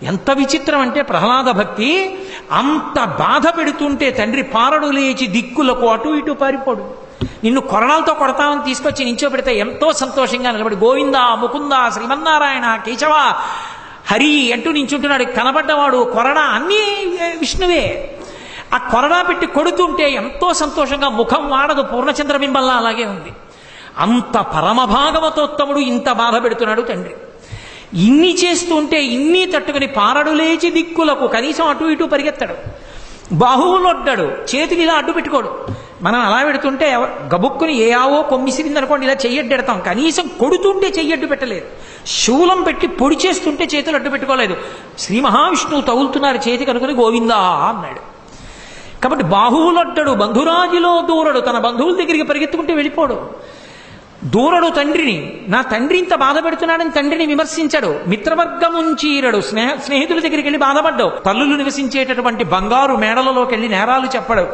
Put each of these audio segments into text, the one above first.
ఎంత విచిత్రం అంటే ప్రహ్లాద భక్తి, అంత బాధ పెడుతుంటే తండ్రి పారడు లేచి దిక్కులకు అటు ఇటు పారిపోడు. నిన్ను కొరడాలతో కొడతామని తీసుకొచ్చి నించోబెడితే ఎంతో సంతోషంగా నిలబడి గోవింద ముకుంద శ్రీమన్నారాయణ కేశవ హరి అంటూ నించుంటున్నాడు. కనబడ్డవాడు కొరడా అన్నీ విష్ణువే. ఆ కొరడా పెట్టి కొడుతుంటే ఎంతో సంతోషంగా, ముఖం వాడదు, పూర్ణచంద్రబింబల్లా అలాగే ఉంది. అంత పరమభాగవతోత్తముడు ఇంత బాధ పెడుతున్నాడు తండ్రి. ఇన్ని చేస్తుంటే ఇన్ని తట్టుకుని పారడు లేచి దిక్కులకు, కనీసం అటు ఇటు పరిగెత్తాడు. బాహువులొడ్డాడు, చేతులు ఇలా అడ్డు పెట్టుకోడు. మనం అలా పెడుతుంటే గబుక్కుని ఏ ఆవో కొమ్మిసిరింది అనుకోండి, ఇలా చెయ్యడ్డెడతాం. కనీసం కొడుతుంటే చెయ్యడ్డు పెట్టలేదు. శూలం పెట్టి పొడి చేస్తుంటే చేతులు అడ్డు పెట్టుకోలేదు. శ్రీ మహావిష్ణువు తగులుతున్నారు చేతికి అనుకుని గోవిందా అన్నాడు. కాబట్టి బాహువులొడ్డడు, బంధురాజులో దూరడు, తన బంధువుల దగ్గరికి పరిగెత్తుకుంటే వెళ్ళిపోడు. దూరడు తండ్రిని, నా తండ్రి ఇంత బాధ పెడుతున్నాడని తండ్రిని విమర్శించాడు. మిత్రవర్గముంచీరడు, స్నేహితుల దగ్గరికి వెళ్ళి బాధపడ్డావు. తల్లులు నివసించేటటువంటి బంగారు మేడలలోకి వెళ్ళి నేరాలు చెప్పడు.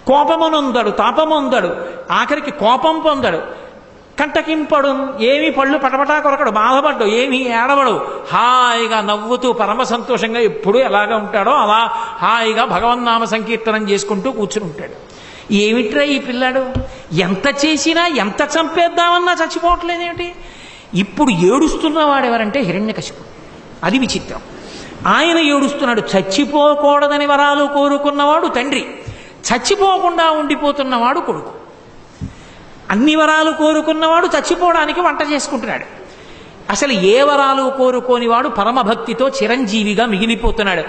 కోపమునొందడు, తాపమొందడు, ఆఖరికి కోపం పొందడు. కంటకింపడు, ఏమి పళ్ళు పటపటా కొరకడు, బాధపడ్డు, ఏమీ ఏడవడు. హాయిగా నవ్వుతూ పరమ సంతోషంగా ఎప్పుడూ ఎలాగా ఉంటాడో అలా హాయిగా భగవన్నామ సంకీర్తనం చేసుకుంటూ కూర్చుని ఉంటాడు. ఏమిట్రా ఈ పిల్లాడు, ఎంత చేసినా ఎంత చంపేద్దామన్నా చచ్చిపోవట్లేదేమిటి? ఇప్పుడు ఏడుస్తున్నవాడెవరంటే హిరణ్యకశిపుడు. అది విచిత్రం. ఆయన ఏడుస్తున్నాడు. చచ్చిపోకూడదని వరాలు కోరుకున్నవాడు తండ్రి, చచ్చిపోకుండా ఉండిపోతున్నవాడు కొడుకు. అన్ని వరాలు కోరుకున్నవాడు చచ్చిపోవడానికి వంట చేసుకుంటున్నాడు. అసలు ఏ వరాలు కోరుకోని వాడు పరమభక్తితో చిరంజీవిగా మిగిలిపోతున్నాడు.